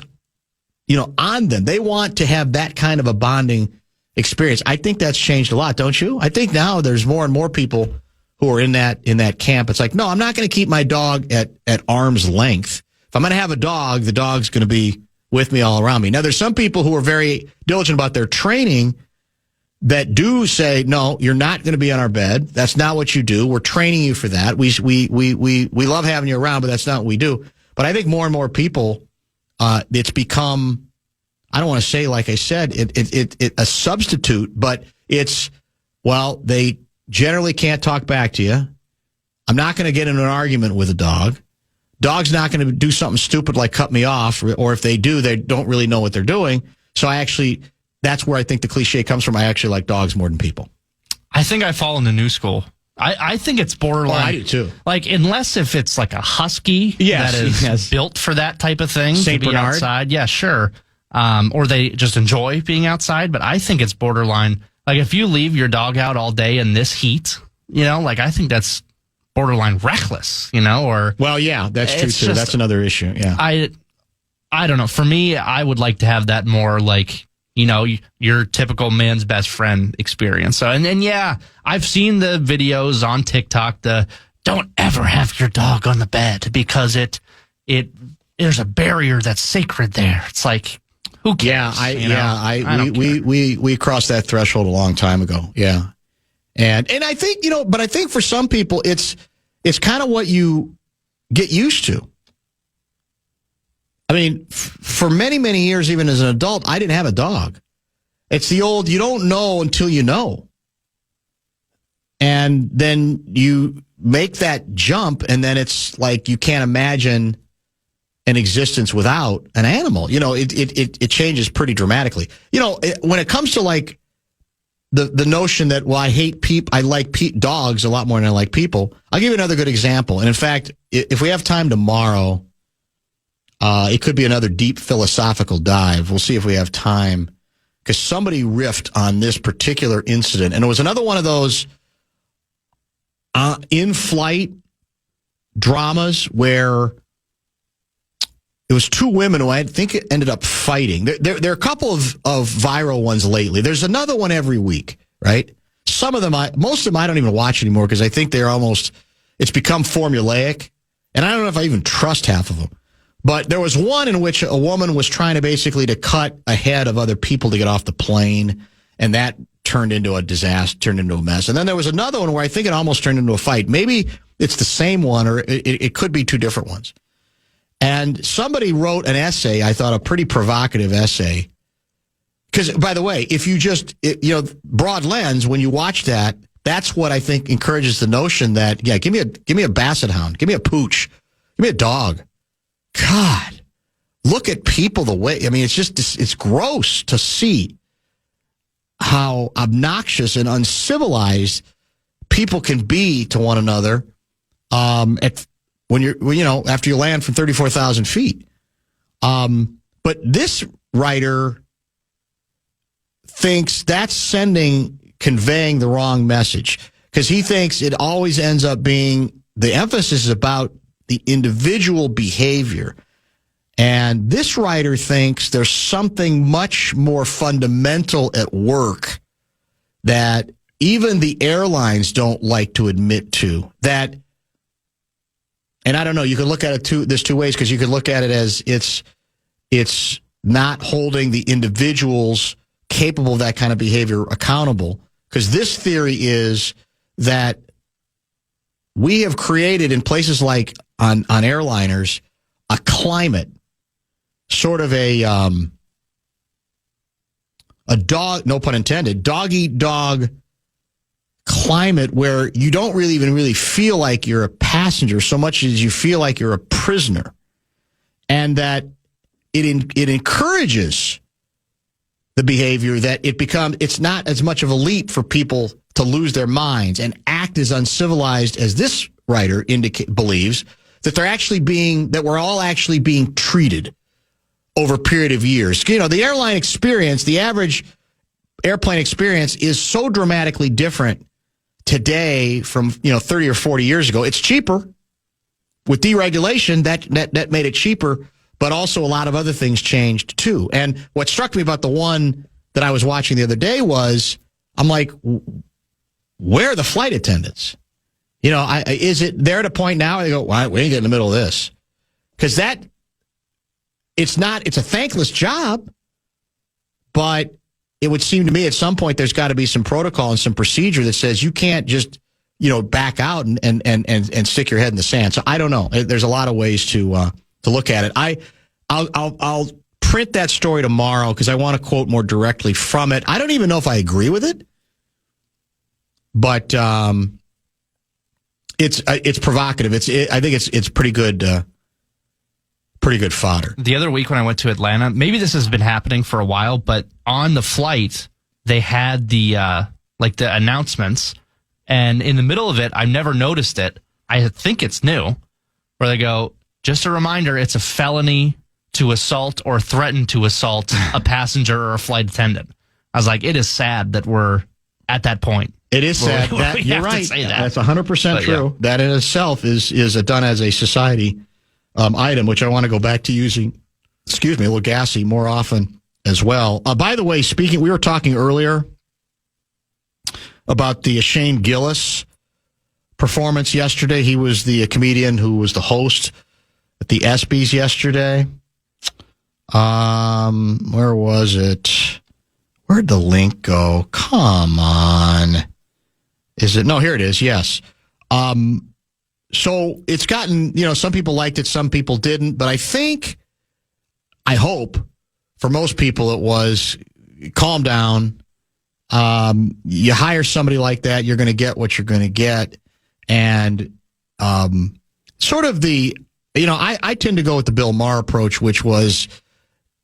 on them. They want to have that kind of a bonding experience. I think that's changed a lot, don't you? I think now there's more and more people who are in that camp. It's like, no, I'm not going to keep my dog at arm's length. If I'm going to have a dog, the dog's going to be with me all around me. Now, there's some people who are very diligent about their training that do say, no, you're not going to be on our bed. That's not what you do. We're training you for that. We love having you around, but that's not what we do. But I think more and more people, it's become, I don't want to say, like I said, it a substitute, but it's, well, they generally can't talk back to you. I'm not going to get in an argument with a dog. Dog's not going to do something stupid like cut me off, or if they do, they don't really know what they're doing. So that's where I think the cliche comes from. I actually like dogs more than people. I think I fall in the new school. I think it's borderline. Oh, I do too. Like, unless if it's like a husky that is built for that type of thing, Saint to be Bernard. outside. Yeah, sure. Or they just enjoy being outside. But I think it's borderline. Like, if you leave your dog out all day in this heat, I think that's borderline reckless, or. Well, yeah, that's true too. That's another issue. Yeah. I don't know. For me, I would like to have that more like, your typical man's best friend experience. So, and yeah, I've seen the videos on TikTok, don't ever have your dog on the bed because there's a barrier that's sacred there. It's like, who cares? Yeah, we crossed that threshold a long time ago. Yeah. And I think, but I think for some people it's kind of what you get used to. I mean, for many, many years, even as an adult, I didn't have a dog. It's the old, you don't know until you know. And then you make that jump, and then it's like you can't imagine an existence without an animal. It changes pretty dramatically. When it comes to like the notion that, well, I hate people, I like dogs a lot more than I like people. I'll give you another good example. And in fact, if we have time tomorrow, it could be another deep philosophical dive. We'll see if we have time, because somebody riffed on this particular incident. And it was another one of those in-flight dramas where it was two women who I think ended up fighting. There are a couple of viral ones lately. There's another one every week, right? Some of them, most of them I don't even watch anymore because I think it's become formulaic. And I don't know if I even trust half of them. But there was one in which a woman was trying to basically to cut ahead of other people to get off the plane, and that turned into a disaster, turned into a mess. And then there was another one where I think it almost turned into a fight. Maybe it's the same one, or it could be two different ones. And somebody wrote an essay, I thought a pretty provocative essay. Because, by the way, if you just, broad lens, when you watch that, that's what I think encourages the notion that, yeah, give me a basset hound, give me a pooch, give me a dog. God, look at people the way, it's gross to see how obnoxious and uncivilized people can be to one another after you land from 34,000 feet. But this writer thinks that's conveying the wrong message, because he thinks it always ends up being, the emphasis is about the individual behavior. And this writer thinks there's something much more fundamental at work that even the airlines don't like to admit to that. And I don't know, you could look at it there's two ways, because you could look at it as it's not holding the individuals capable of that kind of behavior accountable. Because this theory is that we have created in places like on airliners a climate, sort of a dog, no pun intended, dog-eat-dog climate where you don't really feel like you're a passenger so much as you feel like you're a prisoner, and that it encourages the behavior that it's not as much of a leap for people to lose their minds and act as uncivilized as this writer believes, that we're all actually being treated over a period of years. You know, the airline experience, the average airplane experience is so dramatically different today from, 30 or 40 years ago. It's cheaper. With deregulation, that made it cheaper, but also a lot of other things changed too. And what struck me about the one that I was watching the other day was, I'm like, where are the flight attendants? Is it they're at a point now they go, well, we ain't getting in the middle of this? Because it's a thankless job, but it would seem to me at some point there's got to be some protocol and some procedure that says you can't just, back out and stick your head in the sand. So I don't know. There's a lot of ways to look at it. I'll print that story tomorrow because I want to quote more directly from it. I don't even know if I agree with it, but it's provocative. I think it's pretty good. Pretty good fodder. The other week when I went to Atlanta, maybe this has been happening for a while, but on the flight they had the announcements, and in the middle of it, I've never noticed it. I think it's new, where they go, just a reminder, it's a felony to assault or threaten to assault a passenger or a flight attendant. I was like, it is sad that we're at that point. It is sad. You're right. That's 100% true. Yeah. That in itself is done as a society item, which I want to go back to using, a little gassy more often as well. By the way, we were talking earlier about the Shane Gillis performance yesterday. He was the comedian who was the host at the ESPYs yesterday. Where was it? Where'd the link go? Come on. Is it? No, here it is. Yes. So it's gotten, some people liked it, some people didn't, but I hope for most people it was calm down. You hire somebody like that, you're going to get what you're going to get. And sort of I tend to go with the Bill Maher approach, which was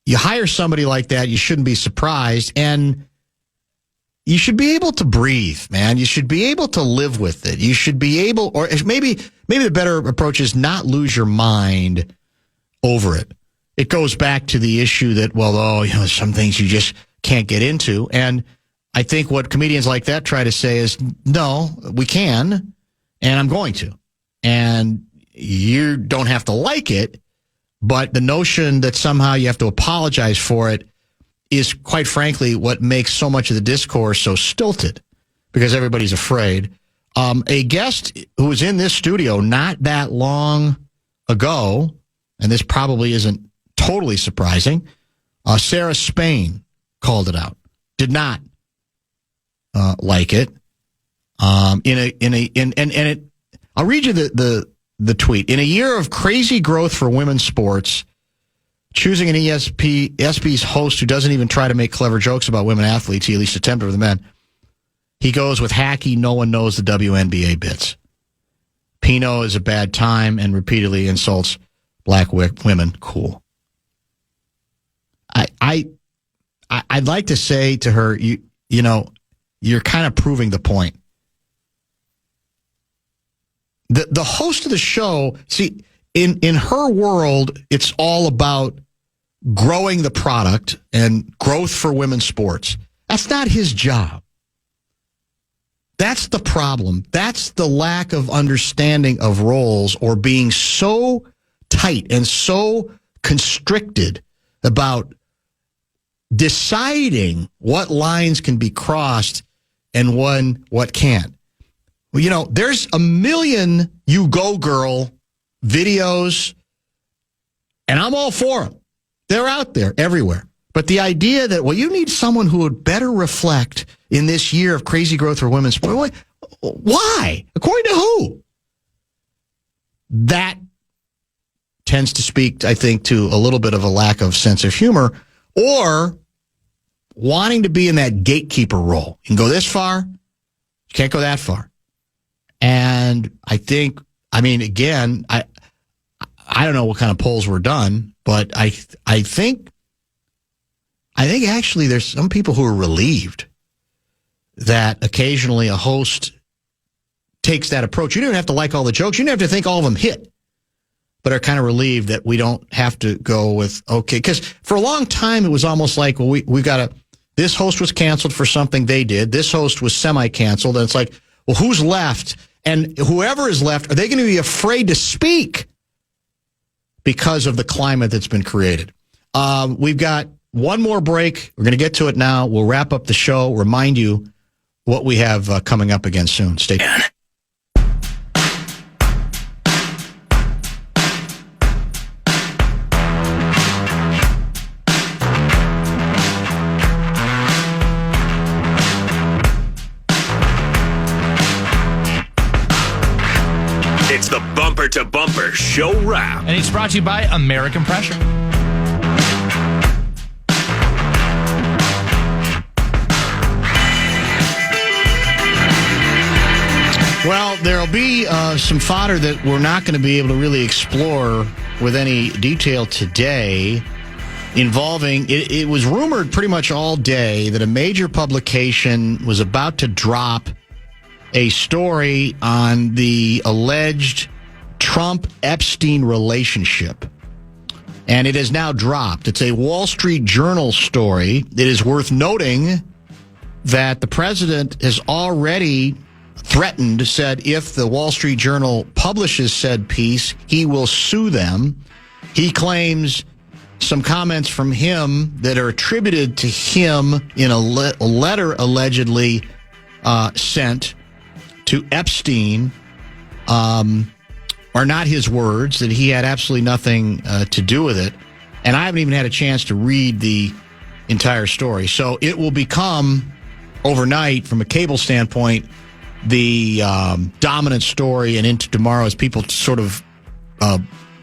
you hire somebody like that, you shouldn't be surprised. And you should be able to breathe, man. You should be able to live with it. You should be able, or maybe the better approach is not lose your mind over it. It goes back to the issue that, some things you just can't get into. And I think what comedians like that try to say is, no, we can, and I'm going to. And you don't have to like it, but the notion that somehow you have to apologize for it is, quite frankly, what makes so much of the discourse so stilted, because everybody's afraid. A guest who was in this studio not that long ago, and this probably isn't totally surprising, Sarah Spain called it out. Did not like it. I'll read you the tweet. In a year of crazy growth for women's sports, choosing an ESPY's host who doesn't even try to make clever jokes about women athletes, he at least attempted with the men. He goes with hacky, no one knows the WNBA bits. Pino is a bad time and repeatedly insults black women. Cool. I'd like to say to her, you're kind of proving the point. The host of the show, see, in her world, it's all about growing the product and growth for women's sports. That's not his job. That's the problem. That's the lack of understanding of roles, or being so tight and so constricted about deciding what lines can be crossed and what can't. Well, there's a million You Go Girl videos, and I'm all for them. They're out there everywhere. But the idea that, you need someone who would better reflect in this year of crazy growth for women's sport. Why? According to who? That tends to speak, I think, to a little bit of a lack of sense of humor or wanting to be in that gatekeeper role. You can go this far, you can't go that far. And I think, again, I don't know what kind of polls were done, but I think actually there's some people who are relieved that occasionally a host takes that approach. You don't have to like all the jokes. You don't have to think all of them hit, but are kind of relieved that we don't have to go with, okay. Because for a long time, it was almost like, we've got to, this host was canceled for something they did. This host was semi-canceled. And it's like, well, who's left? And whoever is left, are they going to be afraid to speak because of the climate that's been created? We've got one more break. We're going to get to it now. We'll wrap up the show. Remind you what we have coming up again soon. Stay tuned. It's the Bumper to Bumper Show Wrap. And it's brought to you by American Pressure. Well, there'll be some fodder that we're not going to be able to really explore with any detail today involving, it was rumored pretty much all day that a major publication was about to drop a story on the alleged Trump-Epstein relationship. And it has now dropped. It's a Wall Street Journal story. It is worth noting that the president has already threatened, said if the Wall Street Journal publishes said piece, he will sue them. He claims some comments from him that are attributed to him in a letter allegedly sent to Epstein are not his words, that he had absolutely nothing to do with it. And I haven't even had a chance to read the entire story. So it will become, overnight, from a cable standpoint, the dominant story and into tomorrow as people sort of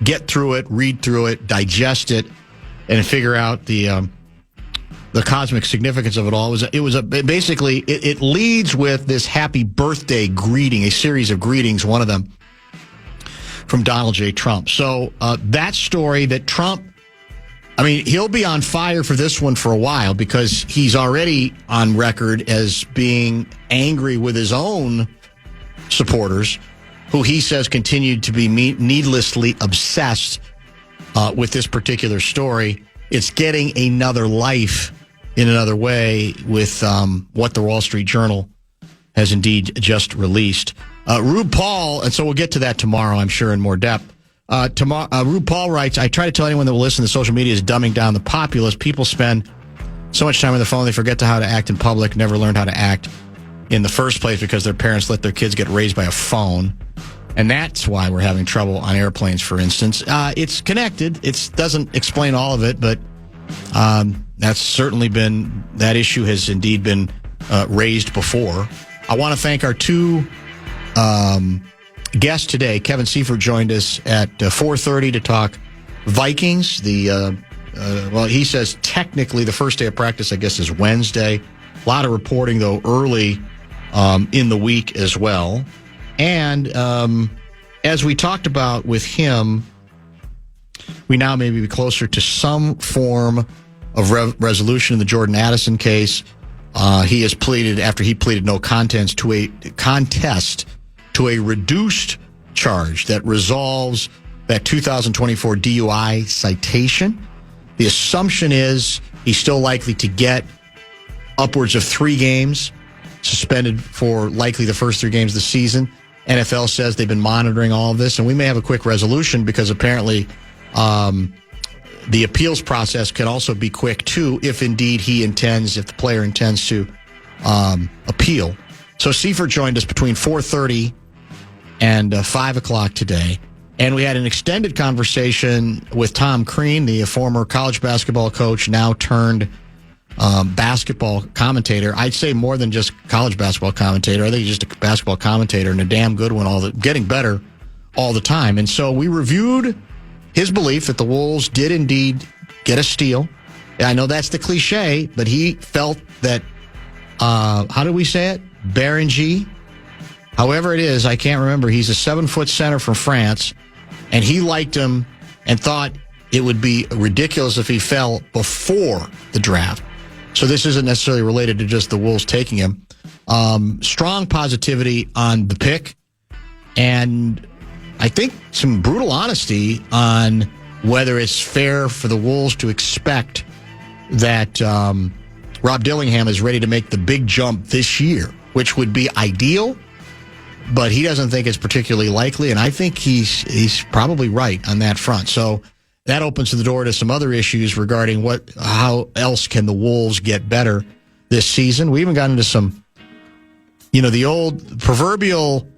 get through it, read through it, digest it, and figure out the cosmic significance of it all. Basically it leads with this happy birthday greeting, a series of greetings, one of them from Donald J. Trump. So that story that Trump, he'll be on fire for this one for a while because he's already on record as being angry with his own supporters, who he says continued to be needlessly obsessed with this particular story. It's getting another life in another way with what the Wall Street Journal has indeed just released. RuPaul, and so we'll get to that tomorrow, I'm sure, in more depth. RuPaul writes, I try to tell anyone that will listen that social media is dumbing down the populace. People spend so much time on the phone, they forget how to act in public, never learned how to act in the first place because their parents let their kids get raised by a phone. And that's why we're having trouble on airplanes, for instance. It's connected. It doesn't explain all of it, but that's certainly been, that issue has indeed been raised before. I want to thank our two guests today. Kevin Seifert joined us at 4:30 to talk Vikings. He says technically the first day of practice, I guess, is Wednesday. A lot of reporting, though, early in the week as well. And as we talked about with him, we now may be closer to some form of resolution in the Jordan Addison case. He has pleaded, after he pleaded no contest, to a reduced charge that resolves that 2024 DUI citation. The assumption is he's still likely to get upwards of 3 games suspended for likely the first 3 games of the season. NFL says they've been monitoring all of this, and we may have a quick resolution because apparently the appeals process can also be quick, too, if indeed if the player intends to appeal. So Seifert joined us between 4:30 and 5 o'clock today. And we had an extended conversation with Tom Crean, the former college basketball coach, now turned basketball commentator. I'd say more than just college basketball commentator. I think he's just a basketball commentator and a damn good one, getting better all the time. And so we reviewed his belief that the Wolves did indeed get a steal. I know that's the cliche, but he felt that, how do we say it? Berenji. However it is, I can't remember. He's a 7-foot center from France, and he liked him and thought it would be ridiculous if he fell before the draft. So this isn't necessarily related to just the Wolves taking him. Strong positivity on the pick, and I think some brutal honesty on whether it's fair for the Wolves to expect that Rob Dillingham is ready to make the big jump this year, which would be ideal, but he doesn't think it's particularly likely, and I think he's probably right on that front. So that opens the door to some other issues regarding how else can the Wolves get better this season. We even got into some, the old proverbial,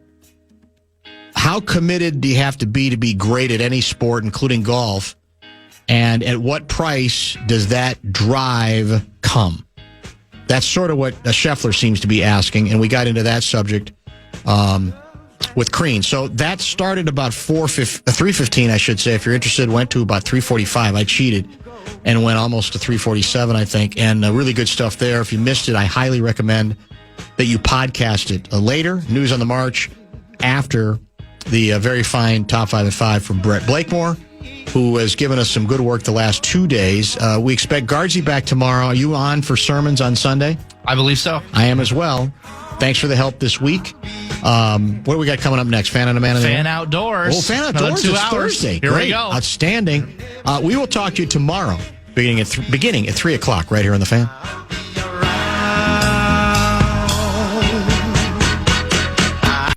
how committed do you have to be great at any sport, including golf, and at what price does that drive come? That's sort of what Scheffler seems to be asking, and we got into that subject with Crean. So that started about 3:15, I should say. If you're interested, went to about 3:45. I cheated and went almost to 3:47, I think, and really good stuff there. If you missed it, I highly recommend that you podcast it later. News on the March after the very fine Top 5 at 5 from Brett Blakemore, who has given us some good work the last 2 days. We expect Guardsy back tomorrow. Are you on for sermons on Sunday? I believe so. I am as well. Thanks for the help this week. What do we got coming up next? Fan and a Man of the Fan Outdoors. Oh, Fan Outdoors. 2 It's hours. Thursday. Here Great. we go. Outstanding. We will talk to you tomorrow, beginning at 3 o'clock right here on the Fan.